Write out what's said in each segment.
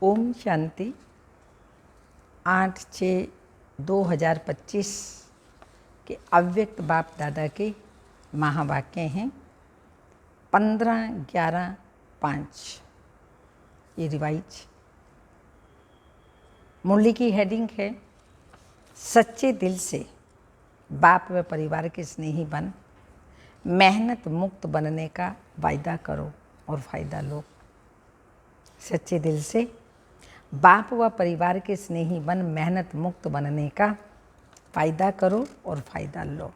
ओम शांति। 8/6/2025 के अव्यक्त बाप दादा के महावाक्य हैं 15/11/5। ये रिवाइज मुरली की हेडिंग है सच्चे दिल से बाप व परिवार के स्नेही बन, मेहनत मुक्त बनने का वायदा करो और फ़ायदा लो। सच्चे दिल से बाप व परिवार के स्नेही बन, मेहनत मुक्त बनने का फ़ायदा करो और फ़ायदा लो।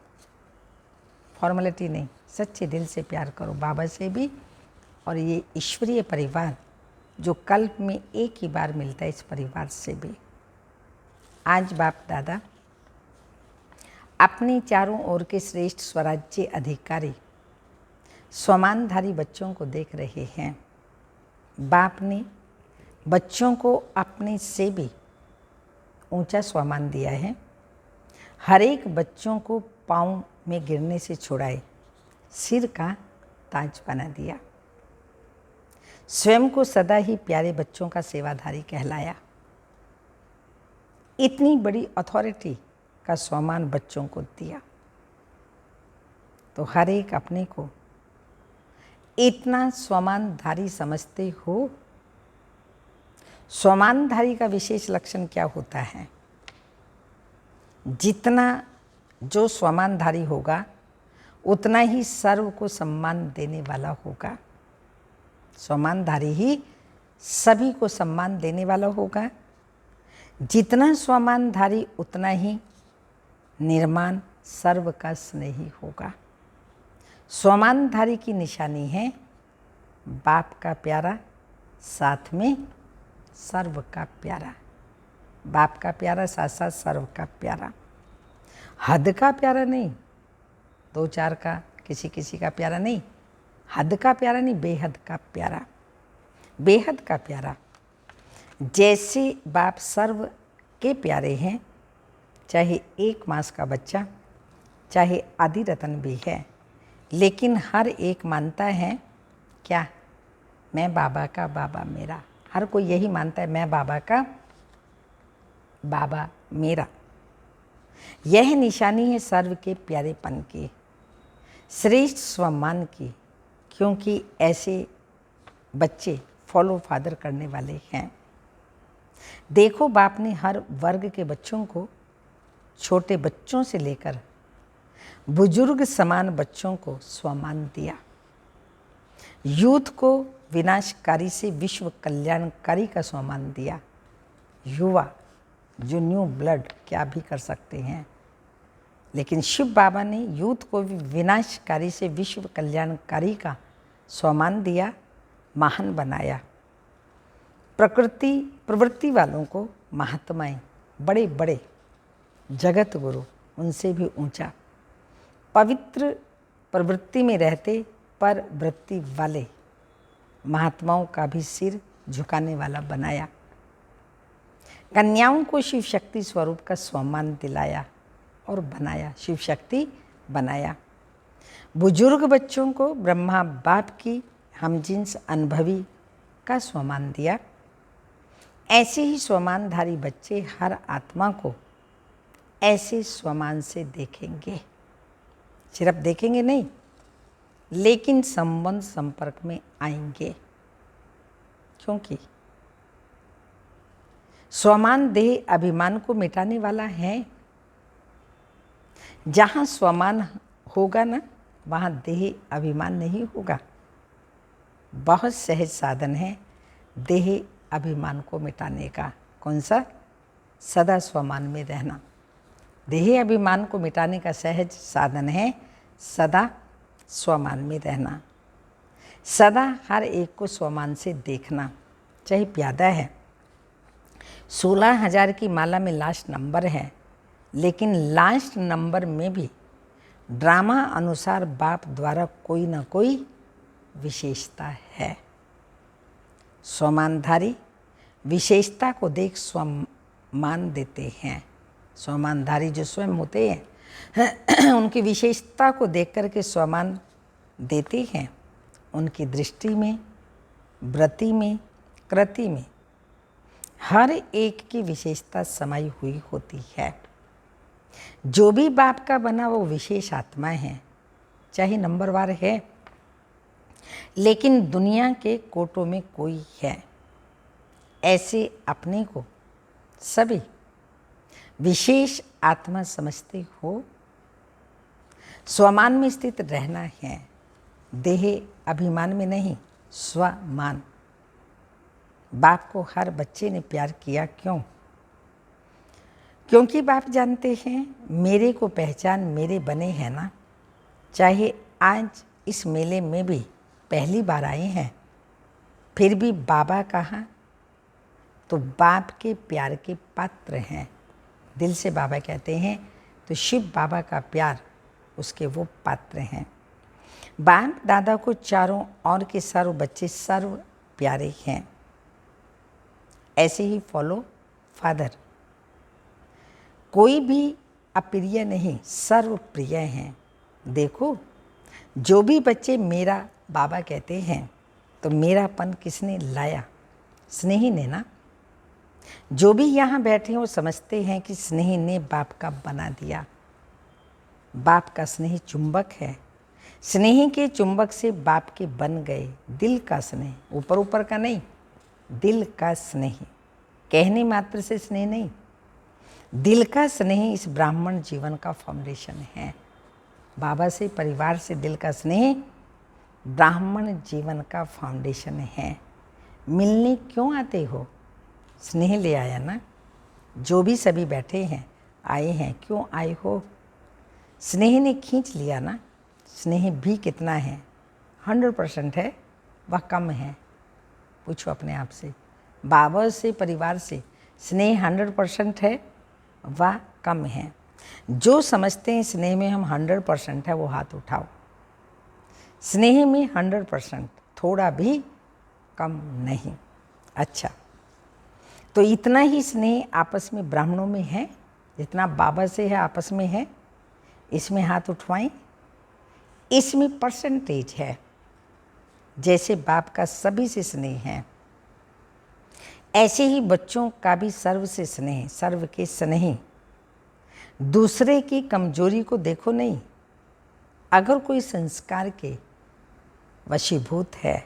फॉर्मेलिटी नहीं, सच्चे दिल से प्यार करो बाबा से भी और ये ईश्वरीय परिवार जो कल्प में एक ही बार मिलता है, इस परिवार से भी। आज बाप दादा अपनी चारों ओर के श्रेष्ठ स्वराज्य अधिकारी स्वमानधारी बच्चों को देख रहे हैं। बाप ने बच्चों को अपने से भी ऊंचा स्वमान दिया है। हर एक बच्चों को पाँव में गिरने से छुड़ाए, सिर का ताज बना दिया। स्वयं को सदा ही प्यारे बच्चों का सेवाधारी कहलाया। इतनी बड़ी अथॉरिटी का स्वमान बच्चों को दिया तो हर एक अपने को इतना स्वमानधारी समझते हो। स्वमानधारी का विशेष लक्षण क्या होता है? जितना जो स्वमानधारी होगा उतना ही सर्व को सम्मान देने वाला होगा। स्वमानधारी ही सभी को सम्मान देने वाला होगा। जितना स्वमानधारी उतना ही निर्माण सर्व का स्नेही होगा। स्वमानधारी की निशानी है बाप का प्यारा, साथ में सर्व का प्यारा। बाप का प्यारा, साथ साथ सर्व का प्यारा। हद का प्यारा नहीं, 2-4 का, किसी किसी का प्यारा नहीं। हद का प्यारा नहीं, बेहद का प्यारा। बेहद का प्यारा। जैसे बाप सर्व के प्यारे हैं, चाहे 1 मास का बच्चा, चाहे आदि रतन भी है, लेकिन हर एक मानता है क्या? मैं बाबा का, बाबा मेरा। हर कोई यही मानता है, मैं बाबा का, बाबा मेरा। यह निशानी है सर्व के प्यारेपन की, श्रेष्ठ सम्मान की, क्योंकि ऐसे बच्चे फॉलो फादर करने वाले हैं। देखो बाप ने हर वर्ग के बच्चों को, छोटे बच्चों से लेकर बुजुर्ग समान बच्चों को स्वमान दिया। यूथ को विनाशकारी से विश्व कल्याणकारी का स्वमान दिया। युवा जो न्यू ब्लड क्या भी कर सकते हैं, लेकिन शिव बाबा ने यूथ को भी विनाशकारी से विश्व कल्याणकारी का स्वमान दिया, महान बनाया। प्रवृत्ति वालों को महात्माएं, बड़े बड़े जगत गुरु, उनसे भी ऊंचा, पवित्र प्रवृत्ति में रहते पर वृत्ति वाले महात्माओं का भी सिर झुकाने वाला बनाया। कन्याओं को शिव शक्ति स्वरूप का सम्मान दिलाया और बनाया, शिव शक्ति बनाया। बुजुर्ग बच्चों को ब्रह्मा बाप की हमजिन्स अनुभवी का सम्मान दिया। ऐसे ही स्वमानधारी बच्चे हर आत्मा को ऐसे स्वमान से देखेंगे। सिर्फ देखेंगे नहीं, लेकिन संबंध संपर्क में आएंगे, क्योंकि स्वमान देह अभिमान को मिटाने वाला है। जहाँ स्वमान होगा ना, वहाँ देह अभिमान नहीं होगा। बहुत सहज साधन है देह अभिमान को मिटाने का। कौन सा? सदा स्वमान में रहना। देह अभिमान को मिटाने का सहज साधन है सदा स्वमान में रहना। सदा हर एक को स्वमान से देखना। चाहे प्यादा है, 16,000 की माला में लास्ट नंबर है, लेकिन लास्ट नंबर में भी ड्रामा अनुसार बाप द्वारा कोई ना कोई विशेषता है। स्वमानधारी विशेषता को देख स्वमान देते हैं। स्वमानधारी जो स्वयं होते हैं उनकी विशेषता को देख कर के स्वमान देते हैं। उनकी दृष्टि में, व्रति में, कृति में हर एक की विशेषता समाई हुई होती है। जो भी बाप का बना वो विशेष आत्मा है, चाहे नंबरवार है, लेकिन दुनिया के कोटों में कोई है। ऐसे अपने को सभी विशेष आत्मा समझते हो। स्वमान में स्थित रहना है, देह अभिमान में नहीं, स्वमान। बाप को हर बच्चे ने प्यार किया, क्यों? क्योंकि बाप जानते हैं मेरे को पहचान मेरे बने हैं ना। चाहे आज इस मेले में भी पहली बार आए हैं, फिर भी बाबा कहाँ तो बाप के प्यार के पात्र हैं। दिल से बाबा कहते हैं तो शिव बाबा का प्यार उसके वो पात्र हैं। बाप दादा को चारों ओर के सर्व बच्चे सर्व प्यारे हैं। ऐसे ही फॉलो फादर, कोई भी अप्रिय नहीं, सर्व प्रिय हैं। देखो, जो भी बच्चे मेरा बाबा कहते हैं तो मेरापन किसने लाया? स्नेही ने ना। जो भी यहाँ बैठे हैं वो समझते हैं कि स्नेही ने बाप का बना दिया। बाप का स्नेही चुंबक है, स्नेही के चुंबक से बाप के बन गए। दिल का स्नेह, ऊपर ऊपर का नहीं, दिल का स्नेह। कहने मात्र से स्नेह नहीं, दिल का स्नेह इस ब्राह्मण जीवन का फाउंडेशन है। बाबा से, परिवार से दिल का स्नेह ब्राह्मण जीवन का फाउंडेशन है। मिलने क्यों आते हो? स्नेह ले आया ना। जो भी सभी बैठे हैं, आए हैं, क्यों आए हो? स्नेह ने खींच लिया ना। स्नेह भी कितना है? 100% है, वह कम है? पूछो अपने आप से। बाबा से, परिवार से स्नेह 100% है, वह कम है? जो समझते हैं स्नेह में हम 100% है, वो हाथ उठाओ। स्नेह में 100%, थोड़ा भी कम नहीं। अच्छा, तो इतना ही स्नेह आपस में ब्राह्मणों में है जितना बाबा से है, आपस में है। इसमें हाथ उठवाएं। इसमें परसेंटेज है। जैसे बाप का सभी से स्नेह है, ऐसे ही बच्चों का भी सर्व से स्नेह, सर्व के स्नेह। दूसरे की कमजोरी को देखो नहीं। अगर कोई संस्कार के वशीभूत है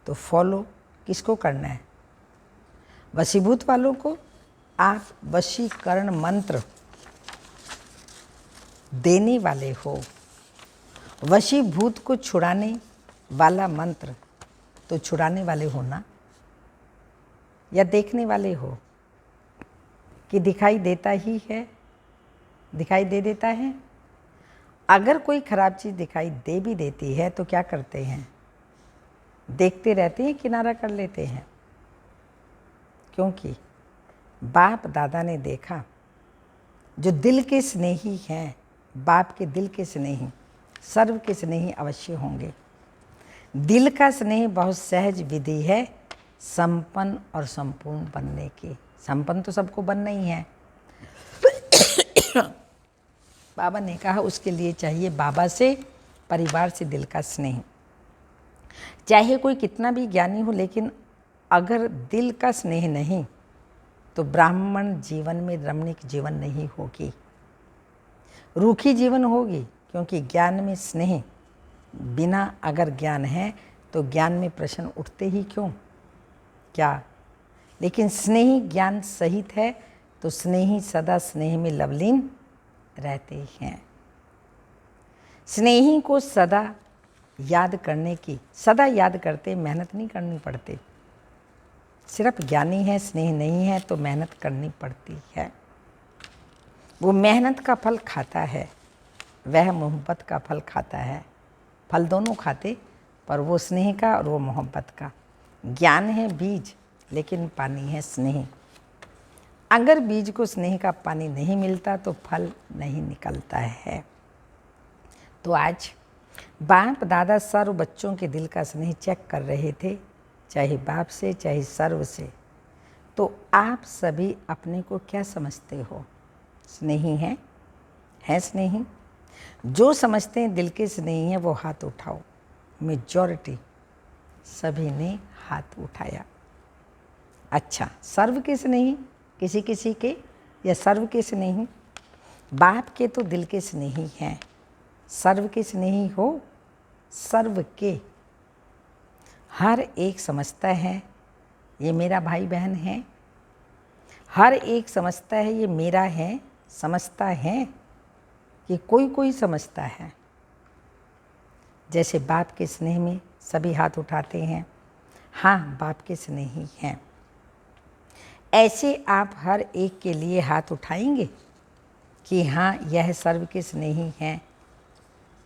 तो फॉलो किसको करना है? वशीभूत वालों को। आप वशीकरण मंत्र देने वाले हो। वशीभूत को छुड़ाने वाला मंत्र तो छुड़ाने वाले हो ना, या देखने वाले हो कि दिखाई देता ही है? दिखाई दे देता है। अगर कोई खराब चीज़ दिखाई दे भी देती है तो क्या करते हैं? देखते रहते हैं, किनारा कर लेते हैं। क्योंकि बाप दादा ने देखा जो दिल के स्नेही हैं, बाप के दिल के स्नेही सर्व के स्नेही अवश्य होंगे। दिल का स्नेह बहुत सहज विधि है संपन्न और संपूर्ण बनने की। संपन्न तो सबको बनना ही है। बाबा ने कहा उसके लिए चाहिए बाबा से, परिवार से दिल का स्नेह। चाहे कोई कितना भी ज्ञानी हो, लेकिन अगर दिल का स्नेह नहीं तो ब्राह्मण जीवन में रमणीक जीवन नहीं होगी, रूखी जीवन होगी। क्योंकि ज्ञान में स्नेह बिना अगर ज्ञान है तो ज्ञान में प्रश्न उठते ही क्यों? क्या? लेकिन स्नेही ज्ञान सहित है तो स्नेही सदा स्नेह में लवलीन रहते हैं। स्नेही को सदा याद करने की, सदा याद करते, मेहनत नहीं करनी पड़ती। सिर्फ ज्ञानी है, स्नेह नहीं है तो मेहनत करनी पड़ती है। वो मेहनत का फल खाता है, वह मोहब्बत का फल खाता है। फल दोनों खाते, पर वो स्नेह का और वो मोहब्बत का। ज्ञान है बीज, लेकिन पानी है स्नेह। अगर बीज को स्नेह का पानी नहीं मिलता तो फल नहीं निकलता है। तो आज बाप दादा सर्व बच्चों के दिल का स्नेह चेक कर रहे थे, चाहे बाप से चाहे सर्व से। तो आप सभी अपने को क्या समझते हो? स्नेही हैं? हैं स्नेही? जो समझते हैं दिल के स्नेही हैं वो हाथ उठाओ। मेजॉरिटी सभी ने हाथ उठाया। अच्छा, सर्व के स्नेही, किसी किसी के, या सर्व के स्नेही? बाप के तो दिल के स्नेही हैं, सर्व के स्नेही हो? सर्व के। हर एक समझता है ये मेरा भाई बहन है, हर एक समझता है ये मेरा है। समझता है कि कोई कोई समझता है। जैसे बाप के स्नेह में सभी हाथ उठाते हैं, हाँ बाप के स्नेही हैं। ऐसे आप हर एक के लिए हाथ उठाएंगे कि हाँ यह सर्व के स्नेही हैं,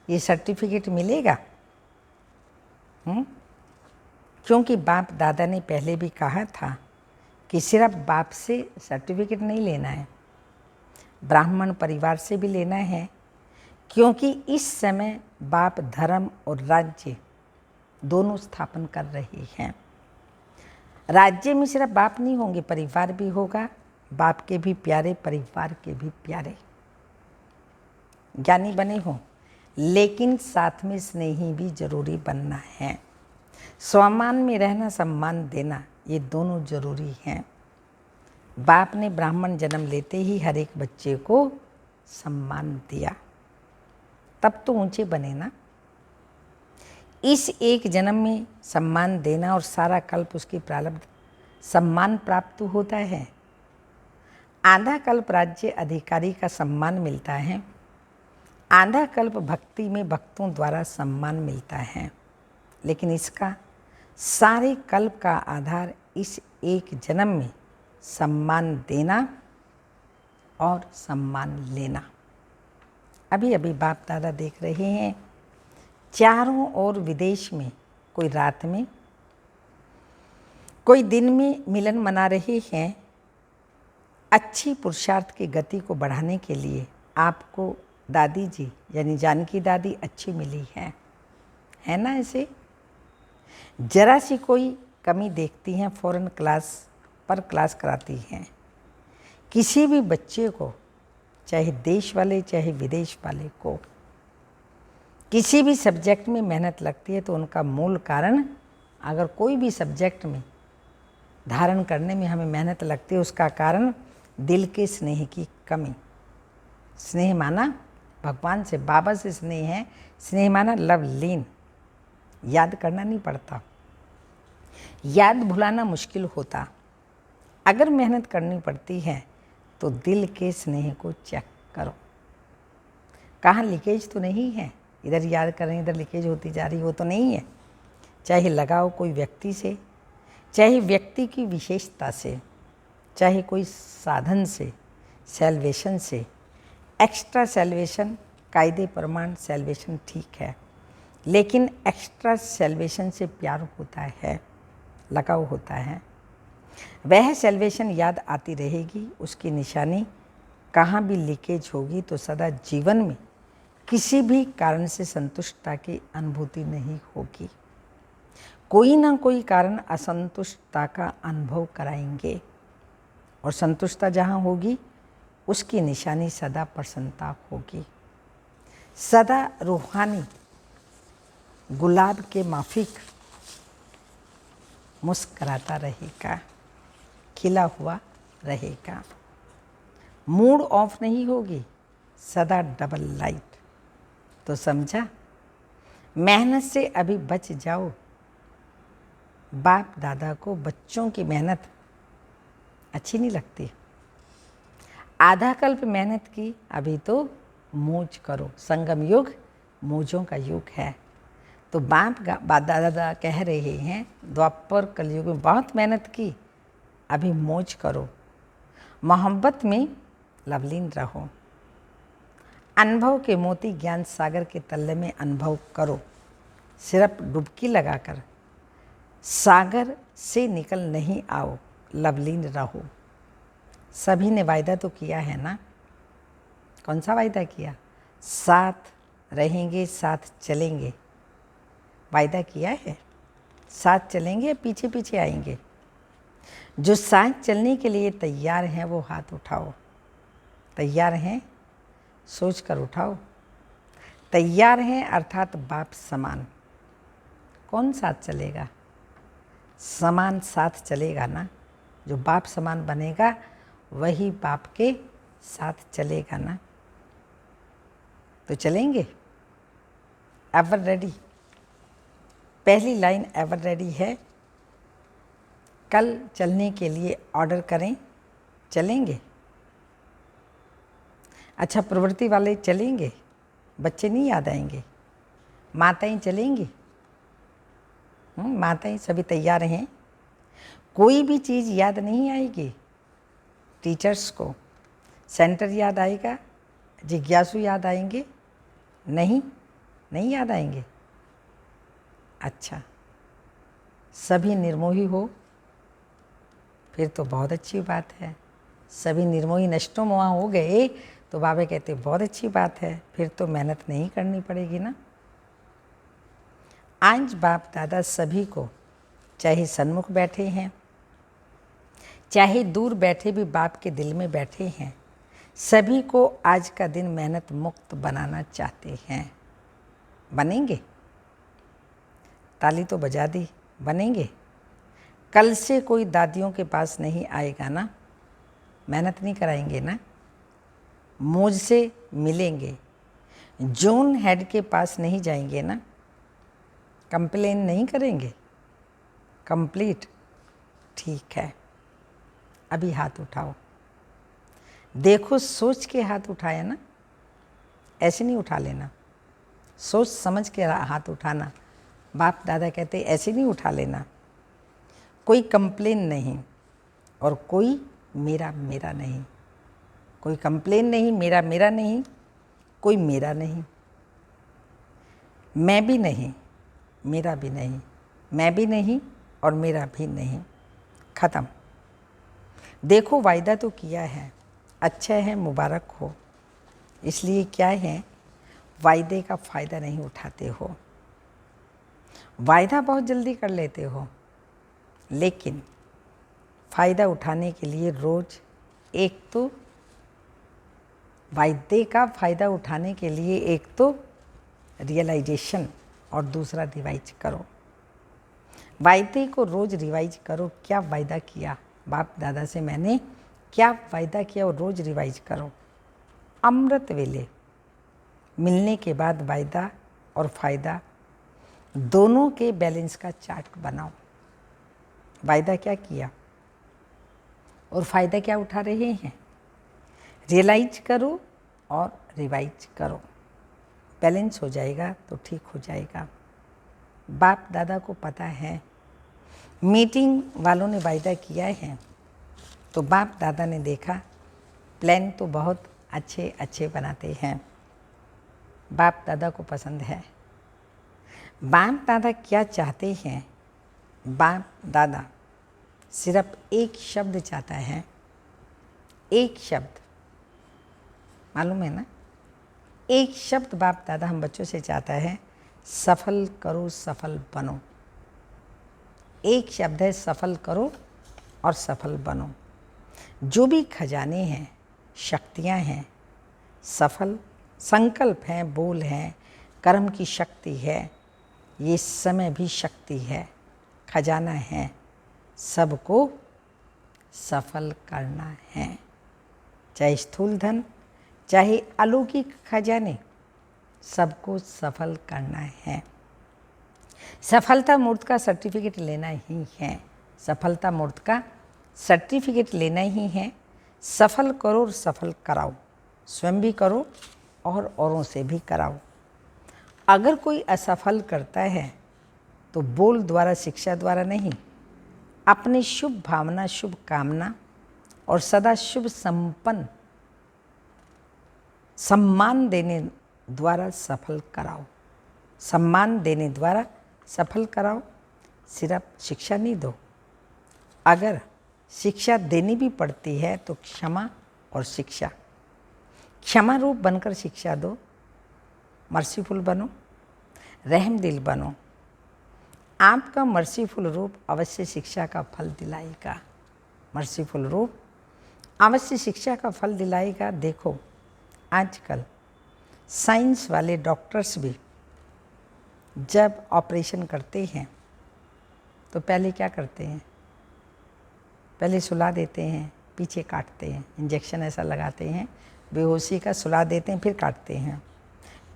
ये सर्टिफिकेट मिलेगा। क्योंकि बाप दादा ने पहले भी कहा था कि सिर्फ बाप से सर्टिफिकेट नहीं लेना है, ब्राह्मण परिवार से भी लेना है। क्योंकि इस समय बाप धर्म और राज्य दोनों स्थापन कर रहे हैं। राज्य में सिर्फ बाप नहीं होंगे, परिवार भी होगा, बाप के भी प्यारे, परिवार के भी प्यारे, ज्ञानी बने हों, लेकिन साथ में स्नेही भी जरूरी बनना है। स्वमान में रहना, सम्मान देना, ये दोनों जरूरी हैं। बाप ने ब्राह्मण जन्म लेते ही हर एक बच्चे को सम्मान दिया, तब तो ऊंचे बने ना। इस एक जन्म में सम्मान देना और सारा कल्प उसकी प्रारब्ध सम्मान प्राप्त होता है। आधा कल्प राज्य अधिकारी का सम्मान मिलता है, आधा कल्प भक्ति में भक्तों द्वारा सम्मान मिलता है। लेकिन इसका सारे कल्प का आधार इस एक जन्म में सम्मान देना और सम्मान लेना। अभी अभी बाप दादा देख रहे हैं, चारों ओर विदेश में कोई रात में, कोई दिन में मिलन मना रहे हैं। अच्छी पुरुषार्थ की गति को बढ़ाने के लिए आपको दादी जी यानी जानकी दादी अच्छी मिली है ना। ऐसे जरा सी कोई कमी देखती हैं, फ़ौरन क्लास पर क्लास कराती हैं। किसी भी बच्चे को, चाहे देश वाले चाहे विदेश वाले को, किसी भी सब्जेक्ट में मेहनत लगती है तो उनका मूल कारण, अगर कोई भी सब्जेक्ट में धारण करने में हमें मेहनत लगती है, उसका कारण दिल के स्नेह की कमी। स्नेह माना भगवान से, बाबा से स्नेह है, स्नेह माना लव लीन। याद करना नहीं पड़ता, याद भुलाना मुश्किल होता। अगर मेहनत करनी पड़ती है तो दिल के स्नेह को चेक करो, कहाँ लीकेज तो नहीं है। इधर याद कर रहे हैं, इधर लीकेज होती जा रही, वो तो नहीं है। चाहे लगाओ कोई व्यक्ति से, चाहे व्यक्ति की विशेषता से, चाहे कोई साधन से, सेल्वेशन से। एक्स्ट्रा सेल्वेशन, कायदे प्रमाण सेल्वेशन ठीक है, लेकिन एक्स्ट्रा सेल्वेशन से प्यार होता है, लगाव होता है। वह सेल्वेशन याद आती रहेगी, उसकी निशानी कहाँ भी लीकेज होगी तो सदा जीवन में किसी भी कारण से संतुष्टता की अनुभूति नहीं होगी। कोई ना कोई कारण असंतुष्टता का अनुभव कराएंगे, और संतुष्टता जहाँ होगी उसकी निशानी सदा प्रसन्नता होगी। सदा रूहानी गुलाब के माफिक मुस्कराता रहेगा, खिला हुआ रहेगा। मूड ऑफ नहीं होगी, सदा डबल लाइट। तो समझा, मेहनत से अभी बच जाओ। बाप दादा को बच्चों की मेहनत अच्छी नहीं लगती। आधा कल्प मेहनत की, अभी तो मौज करो। संगम युग मौजों का युग है। तो बाप दादा कह रहे हैं, द्वापर कलयुग में बहुत मेहनत की, अभी मौज करो, मोहब्बत में लवलीन रहो। अनुभव के मोती ज्ञान सागर के तले में अनुभव करो। सिर्फ डुबकी लगाकर सागर से निकल नहीं आओ, लवलीन रहो। सभी ने वायदा तो किया है ना। कौन सा वायदा किया? साथ रहेंगे, साथ चलेंगे। वायदा किया है, साथ चलेंगे, पीछे पीछे आएंगे। जो साथ चलने के लिए तैयार हैं वो हाथ उठाओ। तैयार हैं? सोच कर उठाओ। तैयार हैं अर्थात बाप समान। कौन साथ चलेगा? समान साथ चलेगा ना। जो बाप समान बनेगा वही बाप के साथ चलेगा ना। तो चलेंगे? Ever ready. पहली लाइन एवर रेडी है। कल चलने के लिए ऑर्डर करें, चलेंगे? अच्छा, प्रवृत्ति वाले चलेंगे? बच्चे नहीं याद आएंगे? माताएं चलेंगी? माताएं सभी तैयार हैं? कोई भी चीज़ याद नहीं आएगी टीचर्स को? सेंटर याद आएगा? जिज्ञासु याद आएंगे? नहीं याद आएंगे। अच्छा, सभी निर्मोही हो, फिर तो बहुत अच्छी बात है। सभी निर्मोही नष्टो मोहा हो गए तो बाबा कहते बहुत अच्छी बात है, फिर तो मेहनत नहीं करनी पड़ेगी ना। आज बाप दादा सभी को, चाहे सन्मुख बैठे हैं चाहे दूर बैठे भी बाप के दिल में बैठे हैं, सभी को आज का दिन मेहनत मुक्त बनाना चाहते हैं। बनेंगे? ताली तो बजा दी, बनेंगे? कल से कोई दादियों के पास नहीं आएगा ना? मेहनत नहीं कराएंगे ना? मुझसे मिलेंगे? जोन हेड के पास नहीं जाएंगे ना? कंप्लेन नहीं करेंगे? कंप्लीट? ठीक है, अभी हाथ उठाओ। देखो, सोच के हाथ उठाया ना, ऐसे नहीं उठा लेना, सोच समझ के हाथ उठाना। बाप दादा कहते ऐसे नहीं उठा लेना। कोई कंप्लेन नहीं और कोई मेरा मेरा नहीं। कोई कंप्लेन नहीं, मेरा मेरा नहीं, कोई मेरा नहीं, मैं भी नहीं, मेरा भी नहीं, मैं भी नहीं और मेरा भी नहीं। ख़त्म। देखो, वायदा तो किया है, अच्छा है, मुबारक हो। इसलिए क्या है, वायदे का फ़ायदा नहीं उठाते हो। वायदा बहुत जल्दी कर लेते हो, लेकिन फ़ायदा उठाने के लिए रोज़ एक तो वायदे का फ़ायदा उठाने के लिए एक तो रियलाइजेशन और दूसरा रिवाइज करो। वायदे को रोज़ रिवाइज करो। क्या वायदा किया बाप दादा से मैंने, क्या वायदा किया और रोज़ रिवाइज करो। अमृत वेले मिलने के बाद वायदा और फ़ायदा दोनों के बैलेंस का चार्ट बनाओ। वायदा क्या किया और फ़ायदा क्या उठा रहे हैं, रियलाइज करो और रिवाइज करो। बैलेंस हो जाएगा तो ठीक हो जाएगा। बाप दादा को पता है, मीटिंग वालों ने वायदा किया है तो बाप दादा ने देखा प्लान तो बहुत अच्छे अच्छे बनाते हैं। बाप दादा को पसंद है। बाप दादा क्या चाहते हैं, बाप दादा सिर्फ एक शब्द चाहता है, एक शब्द, मालूम है ना, एक शब्द बाप दादा हम बच्चों से चाहता है, सफल करो, सफल बनो। एक शब्द है, सफल करो और सफल बनो। जो भी खजाने हैं, शक्तियां हैं, सफल संकल्प हैं, बोल हैं, कर्म की शक्ति है, ये समय भी शक्ति है, खजाना है, सबको सफल करना है। चाहे स्थूल धन, चाहे अलौकिक खजाने, सबको सफल करना है। सफलता मूर्त का सर्टिफिकेट लेना ही है। सफलता मूर्त का सर्टिफिकेट लेना ही है। सफल करो और सफल कराओ। स्वयं भी करो और औरों से भी कराओ। अगर कोई असफल करता है तो बोल द्वारा, शिक्षा द्वारा नहीं, अपनी शुभ भावना, शुभ कामना और सदा शुभ संपन्न सम्मान देने द्वारा सफल कराओ। सम्मान देने द्वारा सफल कराओ। सिर्फ शिक्षा नहीं दो, अगर शिक्षा देनी भी पड़ती है तो क्षमा और शिक्षा, क्षमा रूप बनकर शिक्षा दो। मर्सीफुल बनो, रहम दिल बनो। आपका मर्सीफुल रूप अवश्य शिक्षा का फल दिलाएगा। मर्सीफुल रूप अवश्य शिक्षा का फल दिलाएगा। देखो, आजकल साइंस वाले डॉक्टर्स भी जब ऑपरेशन करते हैं तो पहले क्या करते हैं, पहले सुला देते हैं, पीछे काटते हैं, इंजेक्शन ऐसा लगाते हैं बेहोशी का, सुला देते हैं, फिर काटते हैं।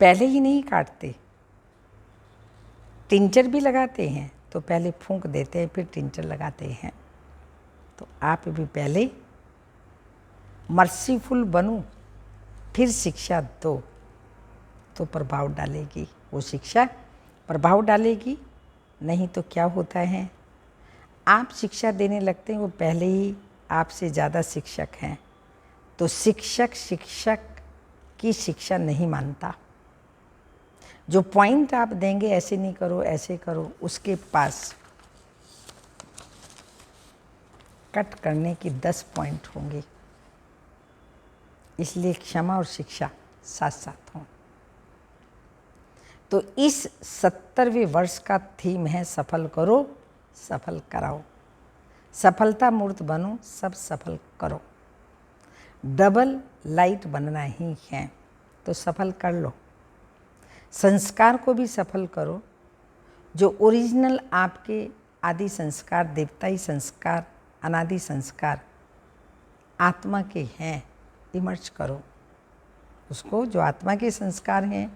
पहले ही नहीं काटते, टिंचर भी लगाते हैं तो पहले फूंक देते हैं, फिर टिंचर लगाते हैं। तो आप भी पहले मर्सीफुल बनो, फिर शिक्षा दो, तो प्रभाव डालेगी वो शिक्षा, प्रभाव डालेगी। नहीं तो क्या होता है, आप शिक्षा देने लगते हैं, वो पहले ही आपसे ज़्यादा शिक्षक हैं, तो शिक्षक की शिक्षा नहीं मानता। जो पॉइंट आप देंगे, ऐसे नहीं करो, ऐसे करो, उसके पास कट करने की 10 पॉइंट होंगे। इसलिए क्षमा और शिक्षा साथ साथ हों। तो इस 70वें वर्ष का थीम है सफल करो, सफल कराओ। सफलता मूर्त बनो, सब सफल करो। डबल लाइट बनना ही है, तो सफल कर लो। संस्कार को भी सफल करो। जो ओरिजिनल आपके आदि संस्कार, देवताई संस्कार, अनादि संस्कार आत्मा के हैं, इमर्ज करो उसको। जो आत्मा के संस्कार हैं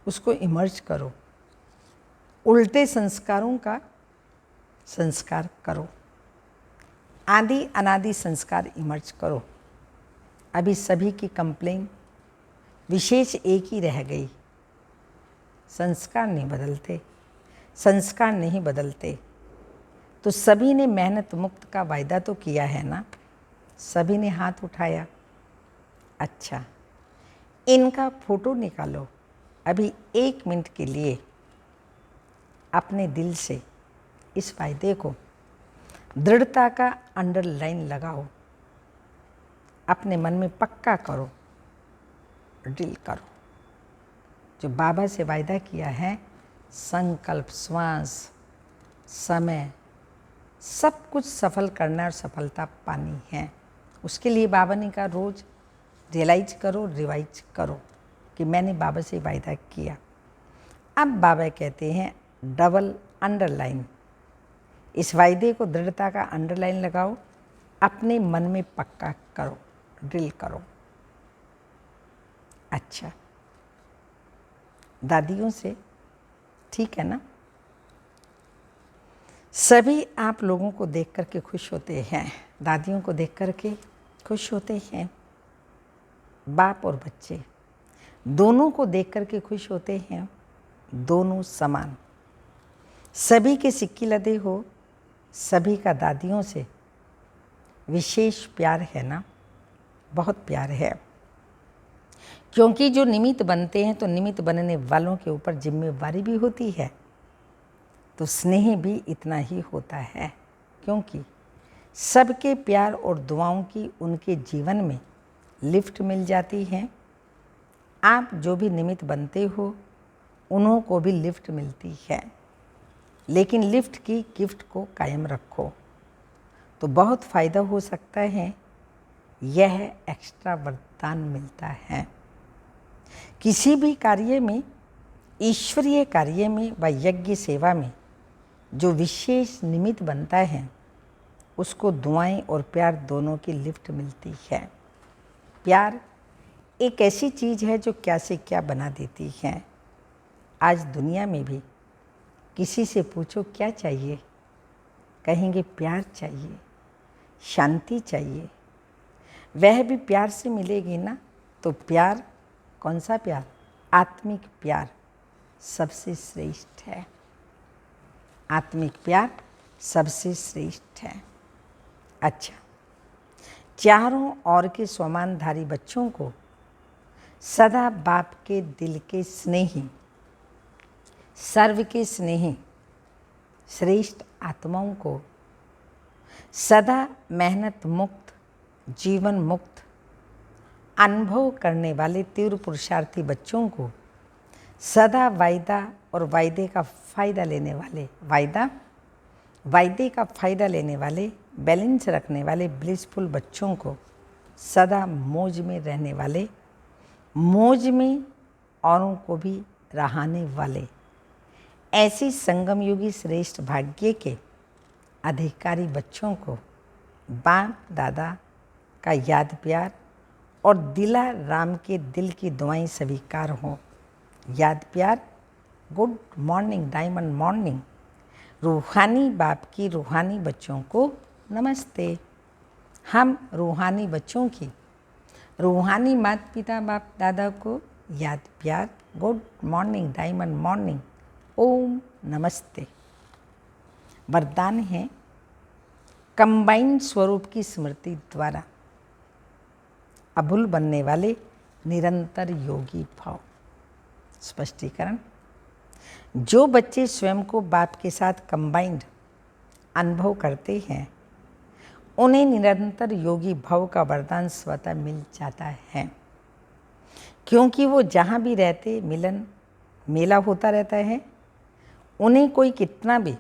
उसको इमर्ज करो। उल्टे संस्कारों का संस्कार करो। आदि अनादि संस्कार इमर्ज करो। अभी सभी की कंप्लेन विशेष एक ही रह गई, संस्कार नहीं बदलते, संस्कार नहीं बदलते। तो सभी ने मेहनत मुक्त का वायदा तो किया है ना, सभी ने हाथ उठाया। अच्छा, इनका फोटो निकालो, अभी 1 मिनट के लिए अपने दिल से इस वायदे को दृढ़ता का अंडरलाइन लगाओ, अपने मन में पक्का करो, ड्रिल करो। जो बाबा से वायदा किया है, संकल्प, श्वास, समय, सब कुछ सफल करना और सफलता पानी है। उसके लिए बाबा ने कहा रोज़ रियलाइज करो, रिवाइज करो कि मैंने बाबा से वायदा किया। अब बाबा कहते हैं डबल अंडरलाइन, इस वायदे को दृढ़ता का अंडरलाइन लगाओ, अपने मन में पक्का करो, ड्रिल करो। अच्छा, दादियों से ठीक है ना? सभी आप लोगों को देख कर के खुश होते हैं, दादियों को देख कर के खुश होते हैं। बाप और बच्चे दोनों को देख कर के खुश होते हैं, दोनों समान। सभी के सिक्की लदे हो, सभी का दादियों से विशेष प्यार है ना, बहुत प्यार है। क्योंकि जो निमित्त बनते हैं तो निमित्त बनने वालों के ऊपर जिम्मेवारी भी होती है, तो स्नेह भी इतना ही होता है। क्योंकि सबके प्यार और दुआओं की उनके जीवन में लिफ्ट मिल जाती है। आप जो भी निमित्त बनते हो उन्हों को भी लिफ्ट मिलती है, लेकिन लिफ्ट की गिफ्ट को कायम रखो तो बहुत फ़ायदा हो सकता है। यह एक्स्ट्रा वरदान मिलता है। किसी भी कार्य में, ईश्वरीय कार्य में व यज्ञ सेवा में जो विशेष निमित्त बनता है उसको दुआएं और प्यार दोनों की लिफ्ट मिलती है। प्यार एक ऐसी चीज़ है जो क्या से क्या बना देती है। आज दुनिया में भी किसी से पूछो क्या चाहिए, कहेंगे प्यार चाहिए, शांति चाहिए। वह भी प्यार से मिलेगी ना, तो प्यार, कौन सा प्यार? आत्मिक प्यार सबसे श्रेष्ठ है। आत्मिक प्यार सबसे श्रेष्ठ है। अच्छा, चारों ओर के स्वमानधारी बच्चों को सदा बाप के दिल के स्नेही, सर्व के स्नेही श्रेष्ठ आत्माओं को, सदा मेहनत मुक्त, जीवन मुक्त अनुभव करने वाले तीव्र पुरुषार्थी बच्चों को, सदा वायदा और वायदे का फ़ायदा लेने वाले, वायदे का फ़ायदा लेने वाले, बैलेंस रखने वाले ब्लिसफुल बच्चों को, सदा मौज में रहने वाले, मौज में औरों को भी रहाने वाले, ऐसी संगम युगी श्रेष्ठ भाग्य के अधिकारी बच्चों को बाप दादा का याद प्यार और दिला राम के दिल की दुआएं स्वीकार हों। याद प्यार, गुड मॉर्निंग डायमंड मॉर्निंग। रूहानी बाप की रूहानी बच्चों को नमस्ते। हम रूहानी बच्चों की रूहानी माता पिता बाप दादा को याद प्यार, गुड मॉर्निंग डायमंड मॉर्निंग, ओम नमस्ते। वरदान है कंबाइंड स्वरूप की स्मृति द्वारा अभूल बनने वाले निरंतर योगी भाव। स्पष्टीकरण, जो बच्चे स्वयं को बाप के साथ कंबाइंड अनुभव करते हैं उन्हें निरंतर योगी भाव का वरदान स्वतः मिल जाता है, क्योंकि वो जहाँ भी रहते मिलन मेला होता रहता है। उन्हें कोई कितना भी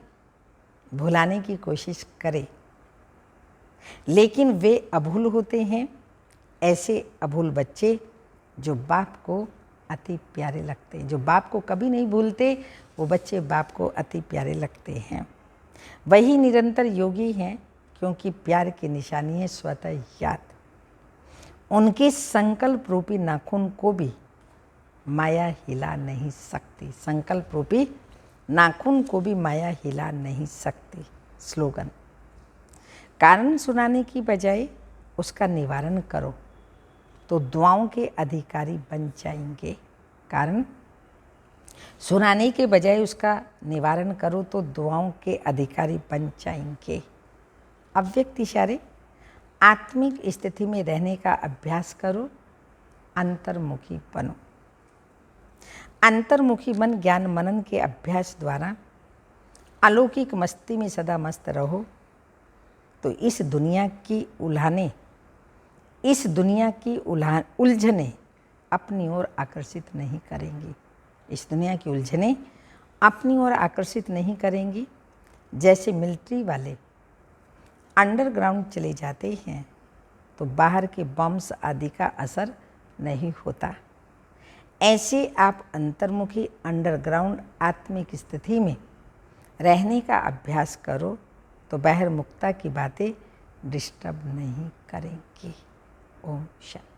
भुलाने की कोशिश करे लेकिन वे अभूल होते हैं। ऐसे अभूल बच्चे जो बाप को अति प्यारे लगते हैं, जो बाप को कभी नहीं भूलते, वो बच्चे बाप को अति प्यारे लगते हैं। वही निरंतर योगी हैं, क्योंकि प्यार की निशानी है स्वतः याद। उनके संकल्प रूपी नाखून को भी माया हिला नहीं सकती। संकल्प रूपी नाखून को भी माया हिला नहीं सकती। स्लोगन, कारण सुनाने की बजाय उसका निवारण करो तो दुआओं के अधिकारी बन जाएंगे। कारण सुनाने के बजाय उसका निवारण करो तो दुआओं के अधिकारी बन जाएंगे। अव्यक्त इशारे, आत्मिक स्थिति में रहने का अभ्यास करो, अंतर्मुखी बनो। अंतर्मुखी मन ज्ञान मनन के अभ्यास द्वारा अलौकिक मस्ती में सदा मस्त रहो तो इस दुनिया की उलझने अपनी ओर आकर्षित नहीं करेंगी। इस दुनिया की उलझने अपनी ओर आकर्षित नहीं करेंगी। जैसे मिलिट्री वाले अंडरग्राउंड चले जाते हैं तो बाहर के बम्स आदि का असर नहीं होता, ऐसे आप अंतर्मुखी अंडरग्राउंड आत्मिक स्थिति में रहने का अभ्यास करो तो बाहर मुक्ता की बातें डिस्टर्ब नहीं करेंगी। ओम शांति।